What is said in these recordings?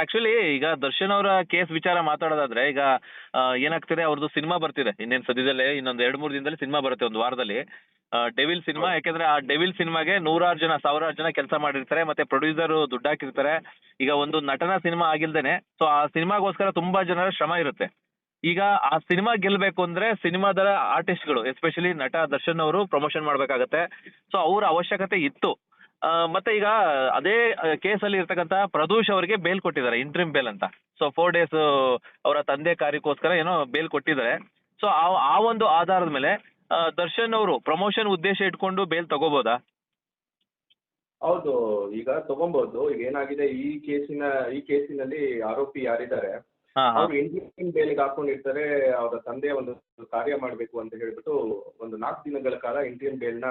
Actually ಈಗ ದರ್ಶನ್ ಅವರ case ವಿಚಾರ ಮಾತಾಡೋದಾದ್ರೆ ಈಗ ಏನಾಗ್ತಿದೆ, ಅವ್ರದ್ದು ಸಿನಿಮಾ ಬರ್ತಿದೆ ಇನ್ನೇನ್ ಸದ್ಯದಲ್ಲೇ, ಇನ್ನೊಂದ್ 2-3 ದಿನದಲ್ಲಿ ಸಿನಿಮಾ ಬರುತ್ತೆ, ಒಂದು ವಾರದಲ್ಲಿ. Devil cinema. ಯಾಕಂದ್ರೆ ಆ ಡೆವಿಲ್ ಸಿನಿಮಾಗೆ 100,000 ಜನ ಕೆಲಸ ಮಾಡಿರ್ತಾರೆ, ಮತ್ತೆ ಪ್ರೊಡ್ಯೂಸರ್ ದುಡ್ಡು ಹಾಕಿರ್ತಾರೆ. ಈಗ ಒಂದು ನಟನ ಸಿನಿಮಾ ಆಗಿಲ್ದೇನೆ, ಸೊ ಆ ಸಿನಿಮಾಗೋಸ್ಕರ ತುಂಬಾ ಜನರ ಶ್ರಮ ಇರುತ್ತೆ. ಈಗ ಆ ಸಿನಿಮಾ ಗೆಲ್ಬೇಕು ಅಂದ್ರೆ ಸಿನಿಮಾದ ಆರ್ಟಿಸ್ಟ್ಗಳು, ಎಸ್ಪೆಷಲಿ ನಟ ದರ್ಶನ್ ಅವರು ಪ್ರಮೋಷನ್ ಮಾಡ್ಬೇಕಾಗತ್ತೆ. ಸೊ ಅವ್ರ ಅವಶ್ಯಕತೆ ಇತ್ತು. ಮತ್ತೆ ಈಗ ಅದೇ ಕೇಸಲ್ಲಿ ಇರ್ತಕ್ಕಂತ ಪ್ರದೂಷ್ ಅವರಿಗೆ ಬೇಲ್ ಕೊಟ್ಟಿದ್ದಾರೆ, ಇಂಟ್ರಿಮ್ ಬೇಲ್ ಅಂತ. ಸೊ 4 days ಅವರ ತಂದೆ ಕಾರ್ಯಕ್ಕೋಸ್ಕರ ಏನೋ ಬೇಲ್ ಕೊಟ್ಟಿದ್ದಾರೆ. ಸೊ ಆ ಒಂದು ಆಧಾರದ ಮೇಲೆ ದರ್ಶನ್ ಅವರು ಪ್ರಮೋಷನ್ ಉದ್ದೇಶ ಇಟ್ಕೊಂಡು ಬೇಲ್ ತಗೋಬಹುದಾ? ಹೌದು, ಈಗ ತಗೊಬಹುದು. ಈಗ ಏನಾಗಿದೆ, ಈ ಕೇಸಿನಲ್ಲಿ ಆರೋಪಿ ಯಾರಿದ್ದಾರೆ ಹಾ ಹಾ ಅವ್ರು ಇಂಡಿಯನ್ ಬೇಲಿಗೆ ಹಾಕೊಂಡಿರ್ತಾರೆ. ಅವರ ತಂದೆ ಒಂದು ಕಾರ್ಯ ಮಾಡಬೇಕು ಅಂತ ಹೇಳ್ಬಿಟ್ಟು ಒಂದು 4 ದಿನಗಳ ಕಾಲ ಇಂಡಿಯನ್ ಬೇಲ್ನ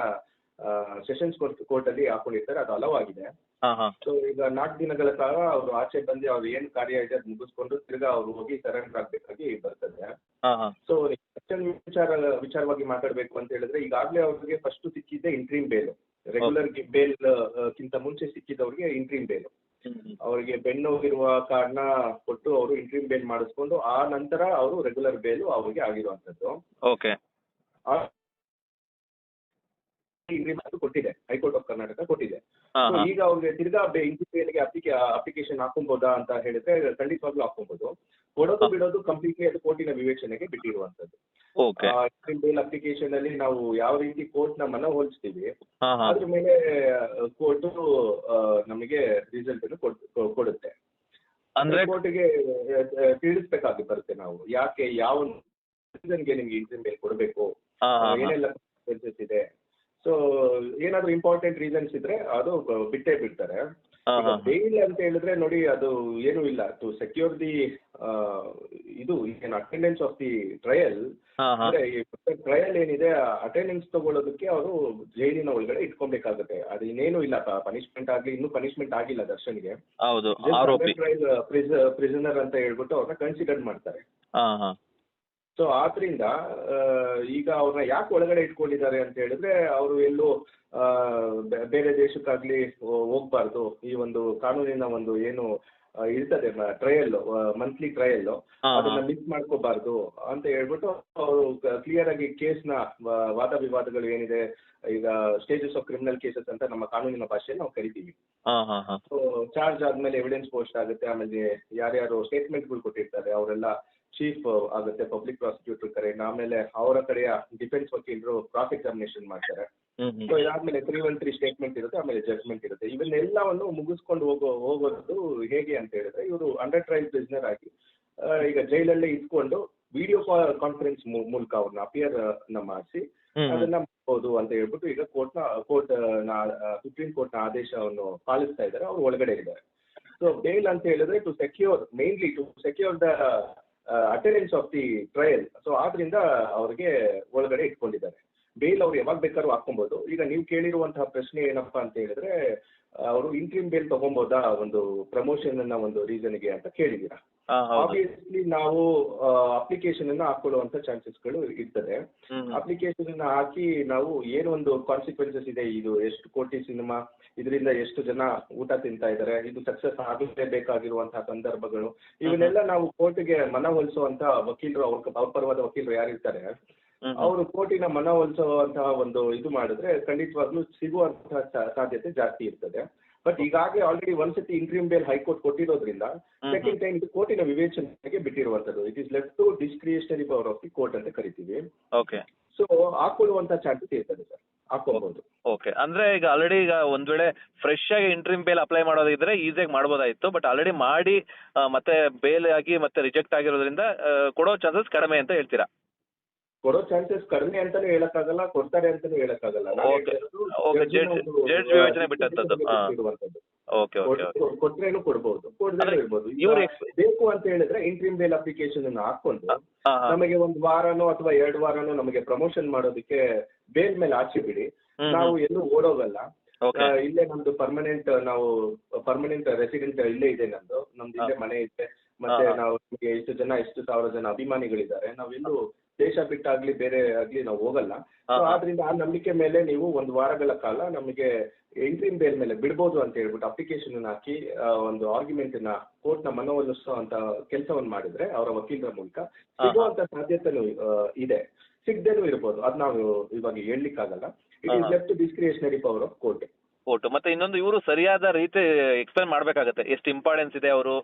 ಸೆಷನ್ಸ್ ಕೋರ್ಟ್ ಅಲ್ಲಿ ಹಾಕೊಂಡಿರ್ತಾರೆ. ಅದು ಅಲವಾಗಿದೆ. ಹಾ ಹಾ ಸೊ ಈಗ 4 ದಿನಗಳ ಕಾಲ ಅವರು ಆಚೆ ಬಂದು ಅವ್ರು ಏನ್ ಕಾರ್ಯ ಇದೆ ಅದು ಮುಗಿಸ್ಕೊಂಡು ತಿರ್ಗಾ ಅವ್ರು ಹೋಗಿ ಸರೆಂಡರ್ ಆಗ್ಬೇಕಾಗಿ ಬರ್ತದೆ. ಹಾ ಹಾ ಸೊ ವಿಚಾರವಾಗಿ ಮಾತಾಡ್ಬೇಕು ಅಂತ ಹೇಳಿದ್ರೆ, ಈಗಾಗಲೇ ಅವ್ರಿಗೆ ಫಸ್ಟ್ ಸಿಕ್ಕಿದ್ದೆ ಇಂಟ್ರೀಮ್ ಬೇಲ್. ರೆಗ್ಯುಲರ್ ಬೇಲ್ ಕಿಂತ ಮುಂಚೆ ಸಿಕ್ಕಿದವ್ರಿಗೆ ಇಂಟ್ರೀಮ್ ಬೇಲ್. ಅವರಿಗೆ ಬೆನ್ನೋಗಿರುವ ಕಾರಣ ಕೊಟ್ಟು ಅವರು ಇಂಟ್ರೀಮ್ ಬೇಲ್ ಮಾಡಿಸ್ಕೊಂಡು ಆ ನಂತರ ಅವರು ರೆಗ್ಯುಲರ್ ಬೇಲ್ ಅವ್ರಿಗೆ ಆಗಿರುವಂತದ್ದು. ಓಕೆ. ಇಂಟ್ರೀಮ್ ಕೊಟ್ಟಿದೆ, ಹೈಕೋರ್ಟ್ ಆಫ್ ಕರ್ನಾಟಕ ಕೊಟ್ಟಿದೆ. ಹಾ So ಹಾ ಈಗ ಅವ್ರಿಗೆ ತಿರ್ಗಾ ಇಂಟ್ರೀಮ್ ಬೇಲ್ಗೆ ಅಪ್ಲಿಕೇಶನ್ ಹಾಕೊಬೋದಾ ಅಂತ ಹೇಳಿದ್ರೆ ಖಂಡಿತವಾಗ್ಲೂ ಹಾಕೊಬಹುದು. ಕೊಡೋದು ಬಿಡೋದು ಕಂಪ್ಲೀಟ್ಲಿ ಅದು ಕೋರ್ಟಿನ ವಿವೇಚನೆಗೆ ಬಿಟ್ಟಿರುವಂತದ್ದು. ಓಕೆ. ಇಂಟ್ರೀಮ್ ಬೇಲ್ ಅಪ್ಲಿಕೇಶನ್ ಅಲ್ಲಿ ನಾವು ಯಾವ ರೀತಿ ಕೋರ್ಟ್ ನ ಮನವೊಲಿಸ್ತೀವಿ ಹಾ ಹಾ ಅದ್ರ ಮೇಲೆ ಕೋರ್ಟ್ ನಮಗೆ ರಿಸಲ್ಟ್ ಅನ್ನು ಕೊಡುತ್ತೆ. ಅಂದ್ರೆ ಕೋರ್ಟ್ಗೆ ತಿಳಿಸ್ಬೇಕಾಗಿ ಬರುತ್ತೆ ನಾವು ಯಾಕೆ ಯಾವ ರೀಸನ್ಗೆ ನಿಮ್ಗೆ ಇಂಟ್ರೀಮ್ ಬೇಲ್ ಕೊಡಬೇಕು, ಹಾ ಹಾ ಹಾ ಏನೆಲ್ಲ ಕಾನ್ಸಿಕ್ವೆನ್ಸಸ್ ಇದೆ. ಸೊ ಏನಾದ್ರು ಇಂಪಾರ್ಟೆಂಟ್ ರೀಸನ್ಸ್ ಇದ್ರೆ ಅದು ಬಿಟ್ಟೇ ಬಿಡ್ತಾರೆ. ಹಾ ಈಗ ಹಾ ಬೇಲ್ ಅಂತ ಹೇಳಿದ್ರೆ ನೋಡಿ, ಅದು ಏನೂ ಇಲ್ಲ. ಟು ಸೆಕ್ಯೂರ್ ದಿ ಇದು ಅಟೆಂಡೆನ್ಸ್ ಆಫ್ ದಿ ಟ್ರಯಲ್, ಹಾ ಹಾ ಅಂದ್ರೆ ಟ್ರಯಲ್ ಏನಿದೆ ಅಟೆಂಡೆನ್ಸ್ ತಗೊಳ್ಳೋದಕ್ಕೆ ಅವರು ಜೈಲಿನ ಒಳಗಡೆ ಇಟ್ಕೊಬೇಕಾಗುತ್ತೆ. ಅದು ಇನ್ನೇನು ಇಲ್ಲ, ಪನಿಷ್ಮೆಂಟ್ ಆಗ್ಲಿ, ಇನ್ನೂ ಪನಿಷ್ಮೆಂಟ್ ಆಗಿಲ್ಲ ದರ್ಶನ್ಗೆ. ಹೌದು, ಆರೋಪಿ. ಪ್ರಿಸನರ್ ಅಂತ ಹೇಳ್ಬಿಟ್ಟು ಅವ್ರನ್ನ ಕನ್ಸಿಡರ್ ಮಾಡ್ತಾರೆ. ಹಾ ಹಾ ಸೊ ಆದ್ರಿಂದ ಈಗ ಅವ್ರನ್ನ ಯಾಕೆ ಒಳಗಡೆ ಇಟ್ಕೊಂಡಿದ್ದಾರೆ ಅಂತ ಹೇಳಿದ್ರೆ, ಅವರು ಎಲ್ಲೋ ಬೇರೆ ದೇಶಕ್ಕಾಗ್ಲಿ ಹೋಗ್ಬಾರ್ದು, ಈ ಒಂದು ಕಾನೂನಿನ ಒಂದು ಏನು ಇರ್ತದೆ ಟ್ರಯಲ್, ಮಂತ್ಲಿ ಟ್ರಯಲ್, ಅದನ್ನ ಮಿಸ್ ಮಾಡ್ಕೋಬಾರ್ದು ಅಂತ ಹೇಳ್ಬಿಟ್ಟು ಅವರು ಕ್ಲಿಯರ್ ಆಗಿ ಕೇಸ್ನ ವಾದ ವಿವಾದಗಳು ಏನಿದೆ, ಈಗ ಸ್ಟೇಜಸ್ ಆಫ್ ಕ್ರಿಮಿನಲ್ ಕೇಸಸ್ ಅಂತ ನಮ್ಮ ಕಾನೂನಿನ ಭಾಷೆಯಲ್ಲಿ ನಾವು ಕರಿತೀವಿ. ಸೊ ಚಾರ್ಜ್ ಆದ್ಮೇಲೆ ಎವಿಡೆನ್ಸ್ ಪೋಸ್ಟ್ ಆಗುತ್ತೆ, ಆಮೇಲೆ ಯಾರ್ಯಾರು ಸ್ಟೇಟ್ಮೆಂಟ್ಗಳು ಕೊಟ್ಟಿರ್ತಾರೆ ಅವರೆಲ್ಲ ಚೀಫ್ ಆಗುತ್ತೆ, ಪಬ್ಲಿಕ್ ಪ್ರಾಸಿಕ್ಯೂಟರ್ ಕರೆಂಟ್, ಆಮೇಲೆ ಅವರ ಕಡೆಯ ಡಿಫೆನ್ಸ್ ವಕೀಲರು ಕ್ರಾಸ್ ಎಕ್ಸಾಮಿನೇಷನ್ ಮಾಡ್ತಾರೆ. ಸೊ ಇದಾದ್ಮೇಲೆ 313 ಸ್ಟೇಟ್ಮೆಂಟ್ ಇರುತ್ತೆ, ಆಮೇಲೆ ಜಡ್ಜ್ಮೆಂಟ್ ಇರುತ್ತೆ. ಇವನ್ನೆಲ್ಲವನ್ನು ಮುಗಿಸ್ಕೊಂಡು ಹೋಗೋದು ಹೇಗೆ ಅಂತ ಹೇಳಿದ್ರೆ, ಇವರು ಅಂಡರ್ ಟ್ರಯಲ್ ಪ್ರಿಸನರ್ ಆಗಿ ಈಗ ಜೈಲಲ್ಲೇ ಇಟ್ಕೊಂಡು ವಿಡಿಯೋ ಕಾನ್ಫರೆನ್ಸ್ ಮೂಲಕ ಅವ್ರನ್ನ ಅಪಿಯರ್ ಮಾಡಿಸಿ ಅದನ್ನ ಮಾಡಬಹುದು ಅಂತ ಹೇಳ್ಬಿಟ್ಟು ಈಗ ಸುಪ್ರೀಂ ಕೋರ್ಟ್ ನ ಆದೇಶವನ್ನು ಪಾಲಿಸ್ತಾ ಇದ್ದಾರೆ. ಅವ್ರು ಒಳಗಡೆ ಇದ್ದಾರೆ. ಸೊ ಬೇಲ್ ಅಂತ ಹೇಳಿದ್ರೆ to secure the attendance of the trial. So ಆದ್ರಿಂದ ಅವ್ರಿಗೆ ಒಳಗಡೆ ಇಟ್ಕೊಂಡಿದ್ದಾರೆ. ಬೇಲ್ ಅವ್ರು ಯಾವಾಗ ಬೇಕಾದ್ರೂ ಹಾಕೊಬಹುದು. ಈಗ ನೀವು ಕೇಳಿರುವಂತಹ ಪ್ರಶ್ನೆ ಏನಪ್ಪಾ ಅಂತ ಹೇಳಿದ್ರೆ, ಅವರು ಇಂಟ್ರೀಮ್ ಬೇಲ್ ತಗೊಬೋದಾ ಒಂದು ಪ್ರಮೋಷನ್ ಅನ್ನ ಒಂದು ರೀಸನ್ಗೆ ಅಂತ ಕೇಳಿದೀರಾ. ಆಬ್ವಿಯಸ್ಲಿ ನಾವು ಅಪ್ಲಿಕೇಶನ್ ಅನ್ನ ಹಾಕೊಳ್ಳುವಂತ ಚಾನ್ಸಸ್ಗಳು ಇರ್ತದೆ. ಅಪ್ಲಿಕೇಶನ್ ಅನ್ನ ಹಾಕಿ ನಾವು ಏನು ಒಂದು ಕಾನ್ಸಿಕ್ವೆನ್ಸಸ್ ಇದೆ, ಇದು ಎಷ್ಟು ಕೋಟಿ ಸಿನಿಮಾ, ಇದರಿಂದ ಎಷ್ಟು ಜನ ಊಟ ತಿಂತಾ ಇದ್ದಾರೆ, ಇದು ಸಕ್ಸಸ್ ಆಗಲೇಬೇಕಾಗಿರುವಂತಹ ಸಂದರ್ಭಗಳು, ಇವನ್ನೆಲ್ಲ ನಾವು ಕೋರ್ಟ್ಗೆ ಮನವೊಲಿಸುವಂತ ವಕೀಲರು, ಅವ್ರ ಪರವಾದ ವಕೀಲರು ಯಾರಿರ್ತಾರೆ ಅವರು ಕೋರ್ಟಿನ ಮನವೊಲಿಸುವಂತಹ ಒಂದು ಇದು ಮಾಡಿದ್ರೆ ಖಂಡಿತವಾಗ್ಲೂ ಸಿಗುವಂತಹ ಸಾಧ್ಯತೆ ಜಾಸ್ತಿ ಇರ್ತದೆ. ಬಟ್ ಈಗಾಗಲೇ ಆಲ್ರೆಡಿ ಒಂದ್ಸತಿ ಇಂಟ್ರೀಮ್ ಬೇಲ್ ಹೈಕೋರ್ಟ್ ಕೊಟ್ಟಿರೋದ್ರಿಂದ ಸೆಕೆಂಡ್ ಟೈಮ್ ಇದು ಕೋರ್ಟಿನ ವಿವೇಚನೆಗೆ ಬಿಟ್ಟಿರುವಂತದ್ದು. It is left to discretionary power of the court ಅಂತ ಕರಿತೀವಿ. ಓಕೆ. ಸೊ ಹಾಕೊಳ್ಳುವಂತ ಚಾನ್ಸಸ್ ಇರ್ತದೆ ಸರ್, ಹಾಕೋಬಹುದು. ಓಕೆ. ಅಂದ್ರೆ ಈಗ ಆಲ್ರೆಡಿ ಈಗ ಒಂದ್ ವೇಳೆ ಫ್ರೆಶ್ ಆಗಿ ಇಂಟ್ರೀಮ್ ಬೇಲ್ ಅಪ್ಲೈ ಮಾಡೋದಿದ್ರೆ ಈಸಿಯಾಗಿ ಮಾಡ್ಬೋದಾಯ್ತು. ಬಟ್ ಆಲ್ರೆಡಿ ಮಾಡಿ ಮತ್ತೆ ಬೇಲ್ ಆಗಿ ಮತ್ತೆ ರಿಜೆಕ್ಟ್ ಆಗಿರೋದ್ರಿಂದ ಕೊಡೋ ಚಾನ್ಸಸ್ ಕಡಿಮೆ ಅಂತ ಹೇಳ್ತೀರಾ? ಕೊಡೋ ಚಾನ್ಸಸ್ ಕಡಿಮೆ ಅಂತಾನೂ ಹೇಳಕ್ಕಾಗಲ್ಲ, ಕೊಡ್ತಾರೆ ಅಂತಾನೂ ಹೇಳಕ್ಕಾಗಲ್ಲ. ಜಡ್ಜ್ ವಿವೇಚನೆ ಬಿಟ್ಟಂತದ್ದು. ಕೊಟ್ರೇನು ಕೊಡ್ಬಹುದು, ಕೊಡದೇ ಇರ್ಬೋದು. ಬೇಕು ಅಂತ ಹೇಳಿದ್ರೆ ಇಂಟ್ರೀಮ್ ಬೇಲ್ ಅಪ್ಲಿಕೇಶನ್ ಅನ್ನು ಹಾಕೊಂಡು ನಮಗೆ 1 ವಾರನೋ ಅಥವಾ 2 ವಾರನೋ ನಮಗೆ ಪ್ರಮೋಷನ್ ಮಾಡೋದಕ್ಕೆ ಬೇಲ್ ಮೇಲೆ ಆಚೆ ಬಿಡಿ, ನಾವು ಎಲ್ಲೂ ಓಡೋಗಲ್ಲ, ಇಲ್ಲೇ ನಮ್ದು ಪರ್ಮನೆಂಟ್ ರೆಸಿಡೆಂಟ್ ಇಲ್ಲೇ ಇದೆ, ನಮ್ದು ಇಲ್ಲೇ ಮನೆ ಇದೆ, ಮತ್ತೆ ನಾವು ಎಷ್ಟು ಸಾವಿರ ಜನ ಅಭಿಮಾನಿಗಳಿದ್ದಾರೆ, ನಾವೆಲ್ಲೂ ದೇಶ ಬಿಟ್ಟಾಗ್ಲಿ ಬೇರೆ ಆಗ್ಲಿ ನಾವು ಹೋಗಲ್ಲ. ಸೊ ಆದ್ರಿಂದ ಆ ನಂಬಿಕೆ ಮೇಲೆ ನೀವು ಒಂದು ವಾರಗಳ ಕಾಲ ನಮಗೆ ಇಂಟ್ರಿಮ್ ಬೇಲ್ ಮೇಲೆ ಬಿಡ್ಬೋದು ಅಂತ ಹೇಳ್ಬಿಟ್ಟು ಅಪ್ಲಿಕೇಶನ್ ಹಾಕಿ ಒಂದು ಆರ್ಗ್ಯುಮೆಂಟ್ ನ ಕೋರ್ಟ್ ನ ಮನವೊಲಿಸೋ ಅಂತ ಕೆಲಸವನ್ನು ಮಾಡಿದ್ರೆ ಅವರ ವಕೀಲರ ಮೂಲಕ ಸಿಗುವಂತ ಸಾಧ್ಯತೆನೂ ಇದೆ, ಸಿಗದೇನೂ ಇರ್ಬೋದು. ಅದ್ ನಾವು ಇವಾಗ ಹೇಳಲಿಕ್ಕಾಗಲ್ಲ. It is left discretionary power of court. ಮತ್ತೆ ಇನ್ನೊಂದು ಇವರು ಸರಿಯಾದ ರೀತಿ ಎಕ್ಸ್ಪ್ಲೈನ್ ಮಾಡ್ಬೇಕಾಗತ್ತೆ, ಎಷ್ಟು ಇಂಪಾರ್ಟೆನ್ಸ್ ಇದೆ ಅವರು,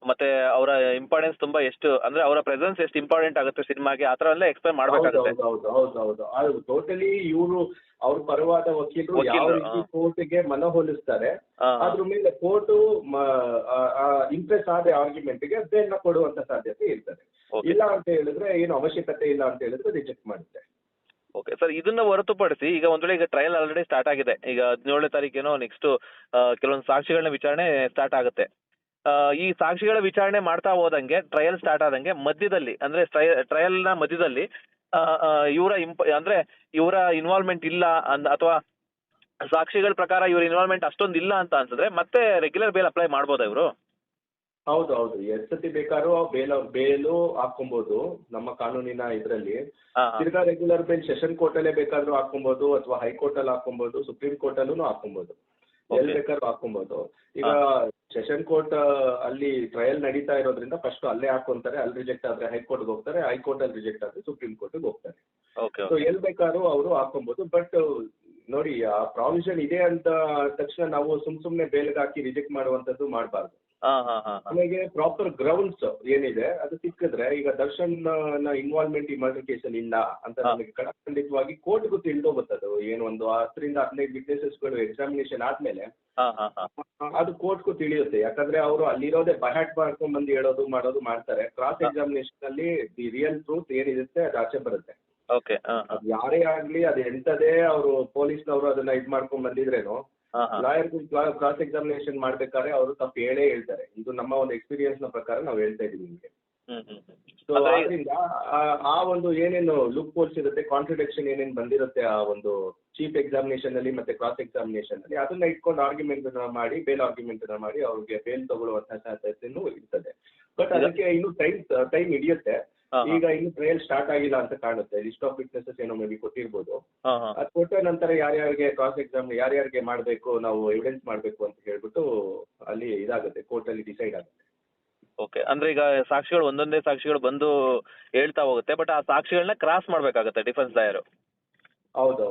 ಮತ್ತೆ ಅವರ ಇಂಪಾರ್ಟೆನ್ಸ್ ತುಂಬಾ ಎಷ್ಟು ಅಂದ್ರೆ ಅವರ ಪ್ರೆಸೆನ್ಸ್ ಎಷ್ಟು ಇಂಪಾರ್ಟೆಂಟ್ ಆಗುತ್ತೆ ಸಿನಿಮಾಗೆ, ಆ ತರ ಎಲ್ಲ ಎಕ್ಸ್ಪ್ಲೈನ್ ಮಾಡ್ಬೇಕಾಗುತ್ತೆ. ಹೌದು ಟೋಟಲಿ ಇವರು ಅವ್ರ ಪರವಾದ ವಕೀಲರು ಯಾವ ರೀತಿ ಕೋರ್ಟ್ಗೆ ಮನವೊಲಿಸ್ತಾರೆ ಅದ್ರ ಮೇಲೆ ಕೋರ್ಟ್ ಇಂಪ್ರೆಸ್ ಆದ ಆರ್ಗ್ಯುಮೆಂಟ್ ಗೆ ಬೇಲ್ನ ಕೊಡುವಂತ ಸಾಧ್ಯತೆ ಇರ್ತದೆ. ಇಲ್ಲ ಅಂತ ಹೇಳಿದ್ರೆ ಏನು ಅವಶ್ಯಕತೆ ಇಲ್ಲ ಅಂತ ಹೇಳಿದ್ರೆ ರಿಜೆಕ್ಟ್ ಮಾಡುತ್ತೆ. ಓಕೆ ಸರ್, ಇದನ್ನ ಹೊರತುಪಡಿಸಿ ಈಗ ಒಂದ್ ವೇಳೆ ಈಗ ಟ್ರಯಲ್ ಆಲ್ರೆಡಿ ಸ್ಟಾರ್ಟ್ ಆಗಿದೆ, ಈಗ 17ನೇ ತಾರೀಕೇನೋ ನೆಕ್ಸ್ಟ್ ಕೆಲವೊಂದು ಸಾಕ್ಷಿಗಳನ್ನ ವಿಚಾರಣೆ ಸ್ಟಾರ್ಟ್ ಆಗುತ್ತೆ. ಈ ಸಾಕ್ಷಿಗಳ ವಿಚಾರಣೆ ಮಾಡ್ತಾ ಹೋದಂಗೆ ಟ್ರಯಲ್ ಸ್ಟಾರ್ಟ್ ಆದಂಗೆ ಮಧ್ಯದಲ್ಲಿ ಅಂದ್ರೆ ಟ್ರಯಲ್ ನ ಮಧ್ಯದಲ್ಲಿ ಅಂದ್ರೆ ಇವರ ಇನ್ವಾಲ್ವ್ಮೆಂಟ್ ಇಲ್ಲ ಅಥವಾ ಸಾಕ್ಷಿಗಳ ಪ್ರಕಾರ ಇವ್ರ ಇನ್ವಾಲ್ವ್ಮೆಂಟ್ ಅಷ್ಟೊಂದು ಇಲ್ಲ ಅಂತ ಅನ್ಸಿದ್ರೆ ಮತ್ತೆ ರೆಗ್ಯುಲರ್ ಬೇಲ್ ಅಪ್ಲೈ ಮಾಡ್ಬೋದಾ ಇವರು? ಹೌದು ಎಷ್ಟ್ ಸತಿ ಬೇಕಾದ್ರೂ ಬೇಲು ಹಾಕೊಬಹುದು ನಮ್ಮ ಕಾನೂನಿನ ಇದರಲ್ಲಿ. ತಿರ್ಗಾ ರೆಗ್ಯುಲರ್ ಬೇಲ್ ಸೆಷನ್ ಕೋರ್ಟ್ ಅಲ್ಲೇ ಬೇಕಾದ್ರೂ ಹಾಕೊಬಹುದು, ಅಥವಾ ಹೈಕೋರ್ಟ್ ಅಲ್ಲಿ ಹಾಕೊಬಹುದು, ಸುಪ್ರೀಂ ಕೋರ್ಟ್ ಅಲ್ಲೂ ಹಾಕೊಬಹುದು, ಎಲ್ಲಿ ಬೇಕಾದ್ರೂ ಹಾಕೊಬಹುದು. ಈಗ ಸೆಷನ್ ಕೋರ್ಟ್ ಅಲ್ಲಿ ಟ್ರಯಲ್ ನಡೀತಾ ಇರೋದ್ರಿಂದ ಫಸ್ಟ್ ಅಲ್ಲೇ ಹಾಕೊಂತಾರೆ, ಅಲ್ಲಿ ರಿಜೆಕ್ಟ್ ಆದ್ರೆ ಹೈಕೋರ್ಟ್ಗೆ ಹೋಗ್ತಾರೆ, ಹೈಕೋರ್ಟ್ ಅಲ್ಲಿ ರಿಜೆಕ್ಟ್ ಆದ್ರೆ ಸುಪ್ರೀಂ ಕೋರ್ಟ್ಗೆ ಹೋಗ್ತಾರೆ. ಸೊ ಎಲ್ಲಿ ಬೇಕಾದ್ರೂ ಅವರು ಹಾಕೊಬಹುದು. ಬಟ್ ನೋಡಿ, ಆ ಪ್ರಾವಿಷನ್ ಇದೆ ಅಂತ ತಕ್ಷಣ ನಾವು ಸುಮ್ನೆ ಬೇಲ್ಗೆ ಹಾಕಿ ರಿಜೆಕ್ಟ್ ಮಾಡುವಂತದ್ದು ಮಾಡಬಾರ್ದು. ನಮಗೆ ಪ್ರಾಪರ್ ಗ್ರೌಂಡ್ಸ್ ಏನಿದೆ ಅದು ಸಿಕ್ಕಿದ್ರೆ, ಈಗ ದರ್ಶನ್ ನ ಇನ್ವಾಲ್ವ್ಮೆಂಟ್ ಈ ಮರ್ಡರ್ ಕೇಸಲ್ಲಿ ಇಲ್ಲ ಅಂತ ನಮಗೆ ಖಂಡಿತವಾಗಿ ಕೋರ್ಟ್ಗೂ ತಿಳಿದೋಗುತ್ತದು. ಏನು ಒಂದು 10 ರಿಂದ 15 ವಿಟ್ನೆಸಸ್ಗಳು ಎಕ್ಸಾಮಿನೇಷನ್ ಆದ್ಮೇಲೆ ಅದು ಕೋರ್ಟ್ಗೂ ತಿಳಿಯುತ್ತೆ. ಯಾಕಂದ್ರೆ ಅವರು ಅಲ್ಲಿರೋದೇ ಬಹ್ಯಾಟ್ ಮಾಡ್ಕೊಂಡ್ ಬಂದು ಹೇಳೋದು ಮಾಡೋದು ಮಾಡ್ತಾರೆ. ಕ್ರಾಸ್ ಎಕ್ಸಾಮಿನೇಷನ್ ಅಲ್ಲಿ ದಿ ರಿಯಲ್ ಟ್ರೂತ್ ಏನಿರುತ್ತೆ ಅದು ಆಚೆ ಬರುತ್ತೆ. ಯಾರೇ ಆಗ್ಲಿ, ಅದು ಎಂತದೇ ಅವರು ಪೊಲೀಸ್ನವರು ಅದನ್ನ ಇದ್ ಮಾಡ್ಕೊಂಡ್ ಬಂದಿದ್ರೇನು, ಲಾಯರ್ ಕ್ರಾಸ್ ಎಕ್ಸಾಮಿನೇಷನ್ ಮಾಡ್ಬೇಕಾದ್ರೆ ಅವರು ತಪ್ಪು ಹೇಳ್ತಾರೆ. ಇದು ನಮ್ಮ ಒಂದು ಎಕ್ಸ್ಪೀರಿಯನ್ಸ್ ನ ಪ್ರಕಾರ ನಾವು ಹೇಳ್ತಾ ಇದೀವಿ ನಿಮ್ಗೆ. ಸೊ ಆದ್ರಿಂದ ಆ ಒಂದು ಏನೇನು ಲೂಪ್ ಹೋಲ್ಸ್ ಇರುತ್ತೆ, ಕಾಂಟ್ರಡಿಕ್ಷನ್ ಏನೇನು ಬಂದಿರುತ್ತೆ ಆ ಒಂದು ಚೀಫ್ ಎಕ್ಸಾಮಿನೇಷನ್ ಅಲ್ಲಿ ಮತ್ತೆ ಕ್ರಾಸ್ ಎಕ್ಸಾಮಿನೇಷನ್ ಅಲ್ಲಿ, ಅದನ್ನ ಇಟ್ಕೊಂಡು ಆರ್ಗ್ಯುಮೆಂಟ್ ಮಾಡಿ ಬೇಲ್ ಆರ್ಗ್ಯುಮೆಂಟ್ ಮಾಡಿ ಅವ್ರಿಗೆ ಬೇಲ್ ತಗೊಳ್ಳುವಂತಹ ಸಾಧ್ಯತೆನೂ ಇರ್ತದೆ. ಬಟ್ ಅದಕ್ಕೆ ಇನ್ನು ಟೈಮ್ ಹಿಡಿಯುತ್ತೆ. ಈಗ ಇನ್ನು ಟ್ರಯಲ್ ಸ್ಟಾರ್ಟ್ ಆಗಿಲ್ಲ ಅಂತ ಕಾಣುತ್ತೆ. ಲಿಸ್ಟ್ ಆಫ್ ವಿಟ್ನೆಸಸ್ ಏನೋ ಮೇ ಬಿ ಕೊಟ್ಟಿರ್ಬೋದು. ಅದು ಕೊಟ್ಟ ನಂತರ ಯಾರ್ಯಾರಿಗೆ ಕ್ರಾಸ್ ಎಕ್ಸಾಮ್ ಯಾರ್ಯಾರಿಗೆ ಮಾಡಬೇಕು, ನಾವು ಎವಿಡೆನ್ಸ್ ಮಾಡಬೇಕು ಅಂತ ಹೇಳ್ಬಿಟ್ಟು ಅಲ್ಲಿ ಇದಾಗುತ್ತೆ, ಕೋರ್ಟ್ ಅಲ್ಲಿ ಡಿಸೈಡ್ ಆಗುತ್ತೆ. ಓಕೆ, ಅಂದ್ರೆ ಈಗ ಸಾಕ್ಷಿಗಳು ಒಂದೊಂದೇ ಸಾಕ್ಷಿಗಳು ಬಂದು ಹೇಳ್ತಾ ಹೋಗುತ್ತೆ, ಬಟ್ ಆ ಸಾಕ್ಷಿಗಳನ್ನ ಕ್ರಾಸ್ ಮಾಡ್ಬೇಕಾಗತ್ತೆ ಡಿಫೆನ್ಸ್ ಲಾಯರ್. ಹೌದು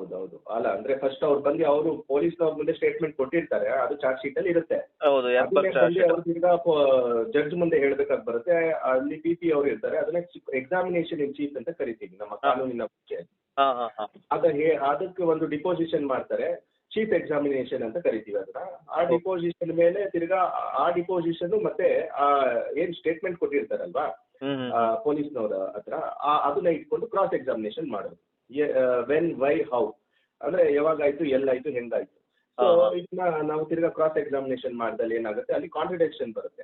ಅಲ್ಲ ಅಂದ್ರೆ ಫಸ್ಟ್ ಅವ್ರು ಬಂದು ಅವರು ಪೊಲೀಸ್ನವ್ರ ಮುಂದೆ ಸ್ಟೇಟ್ಮೆಂಟ್ ಕೊಟ್ಟಿರ್ತಾರೆ, ಅದು ಚಾರ್ಜ್ ಶೀಟ್ ಅಲ್ಲಿ ಇರುತ್ತೆ. ತಿರ್ಗಾ ಜಡ್ಜ್ ಮುಂದೆ ಹೇಳ್ಬೇಕಾಗಿ ಬರುತ್ತೆ. ಅಲ್ಲಿ ಪಿ ಅವರು ಇರ್ತಾರೆ, ಅದನ್ನ ಎಕ್ಸಾಮಿನೇಷನ್ ಇನ್ ಚೀಫ್ ಅಂತ ಕರಿತೀವಿ ನಮ್ಮ ಕಾನೂನಿನ ಬಗ್ಗೆ. ಅದಕ್ಕೆ ಒಂದು ಡಿಪೋಸಿಷನ್ ಮಾಡ್ತಾರೆ, ಚೀಫ್ ಎಕ್ಸಾಮಿನೇಷನ್ ಅಂತ ಕರಿತೀವಿ ಅದನ್ನ. ಆ ಡಿಪೋಸಿಷನ್ ಮೇಲೆ ತಿರ್ಗಾ ಆ ಡಿಪೋಸಿಷನ್ ಮತ್ತೆ ಏನ್ ಸ್ಟೇಟ್ಮೆಂಟ್ ಕೊಟ್ಟಿರ್ತಾರಲ್ವಾ ಪೊಲೀಸ್ನವ್ರ ಹತ್ರ, ಅದನ್ನ ಇಟ್ಕೊಂಡು ಕ್ರಾಸ್ ಎಕ್ಸಾಮಿನೇಷನ್ ಮಾಡೋದು. ವೆನ್, ವೈ, ಹೌ ಅಂದ್ರೆ ಯಾವಾಗಾಯ್ತು, ಎಲ್ಲಾಯ್ತು, ಹೆಂಗಾಯ್ತು. ಸೊ ಇದನ್ನ ನಾವು ತಿರ್ಗಾ ಕ್ರಾಸ್ ಎಕ್ಸಾಮಿನೇಷನ್ ಮಾಡಿದಲ್ಲಿ ಏನಾಗುತ್ತೆ, ಅಲ್ಲಿ ಕಾಂಟ್ರಡಿಕ್ಷನ್ ಬರುತ್ತೆ.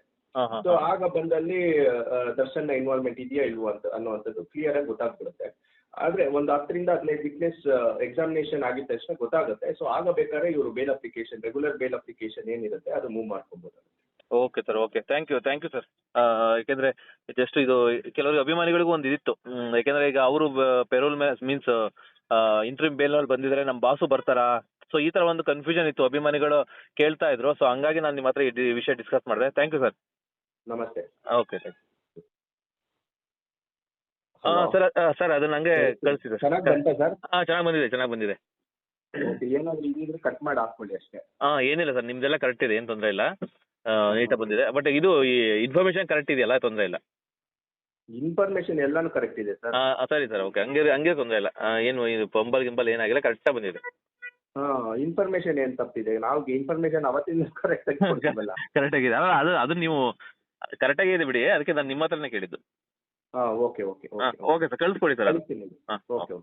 ಸೊ ಆಗ ಬಂದಲ್ಲಿ ದರ್ಶನ್ ನ ಇನ್ವಾಲ್ವ್ಮೆಂಟ್ ಇದೆಯಾ ಇಲ್ವಾ ಅಂತ ಅನ್ನುವಂಥದ್ದು ಕ್ಲಿಯರ್ ಆಗಿ ಗೊತ್ತಾಗ್ಬಿಡುತ್ತೆ. ಆದ್ರೆ ಒಂದು 10 ರಿಂದ 15 ವಿಟ್ನೆಸ್ ಎಕ್ಸಾಮಿನೇಷನ್ ಆಗಿದ ತಕ್ಷಣ ಗೊತ್ತಾಗುತ್ತೆ. ಸೊ ಆಗ ಬೇಕಾದ್ರೆ ಇವರು bail application, regular bail application ಏನಿರುತ್ತೆ ಅದು ಮೂವ್ ಮಾಡ್ಕೊಬಹುದು. Okay sir, okay, thank you sir. ಯಾಕೆಂದ್ರೆ ಜಸ್ಟ್ ಇದು ಕೆಲವರಿಗೆ ಅಭಿಮಾನಿಗಳಿಗೂ ಒಂದು ಇದಿತ್ತು, ಯಾಕೆಂದ್ರೆ ಈಗ ಅವರು ಪೆರೋಲ್ ಮೀನ್ಸ್ ಇಂಟ್ರಿಮ್ ಬೇಲ್ ನಲ್ಲಿ ಬಂದಿದ್ರೆ ನಮ್ಮ ಬಾಸು ಬರ್ತಾರಾ, ಸೊ ಈ ತರ ಒಂದು ಕನ್ಫ್ಯೂಷನ್ ಇತ್ತು, ಅಭಿಮಾನಿಗಳು ಕೇಳ್ತಾ ಇದ್ರು. ಸೊ ಹಂಗಾಗಿ ನಾನು ನಿಮ್ಮ ಹತ್ರ ಈ ವಿಷಯ ಡಿಸ್ಕಸ್ ಮಾಡಿದೆ. Thank you sir. ನಮಸ್ತೆ. ಓಕೆ ಸರ್ ಅದನ್ನ ಹಂಗೆ ಕಳಿಸಿದೆ. ಚೆನ್ನಾಗಿ ಬಂದಿದೆ. ಏನಾದ್ರು ಕಟ್ ಮಾಡಿ ಹಾಕೊಳ್ಳಿ ಅಷ್ಟೇ. ಏನಿಲ್ಲ ಸರ್, ನಿಮ್ದೆಲ್ಲ ಕರೆಕ್ಟ್ ಇದೆ, ಏನ್ ತೊಂದರೆ ಇಲ್ಲ, ನೀಟಾಗಿ ಬಂದಿದೆ. ಬಟ್ ಇದು ಇನ್ಫಾರ್ಮೇಶನ್ ಕರೆಕ್ಟ್ ಇದೆಯಲ್ಲ, ತೊಂದರೆ ಇಲ್ಲ. ಇನ್ಫಾರ್ಮೇಶನ್ ಎಲ್ಲಾನು ಕರೆಕ್ಟ್ ಇದೆ ಸರ್. ಸರಿ ಸರ್, ಓಕೆ, ಹಂಗೆ ತೊಂದರೆ ಇಲ್ಲ. ಏನು ಗಿಂಬಲ್ ಏನಾಗಿಲ್ಲ, ಕರೆಕ್ಟಾಗಿ ಬಂದಿದೆ. ಇನ್ಫಾರ್ಮೇಶನ್ ಏನ್ ತಪ್ಪಿದೆ? ನಾವು ಇನ್ಫಾರ್ಮೇಶನ್ ಅವತ್ತಿಂದ ಕರೆಕ್ಟ್ ಆಗಿ ಕೊಡ್ತೀವಲ್ಲ. ಕರೆಕ್ಟ್ ಆಗಿದೆ, ಅದು ನೀವು ಕರೆಕ್ಟ್ ಆಗಿದೆ ಬಿಡಿ, ಅದಕ್ಕೆ ನಾನು ನಿಮ್ಮ ಹತ್ರನೇ ಕೇಳಿದ್ದು. ಓಕೆ ಸರ್, ಕಳಿಸ್ಕೊಡಿ ಸರ್. ಓಕೆ.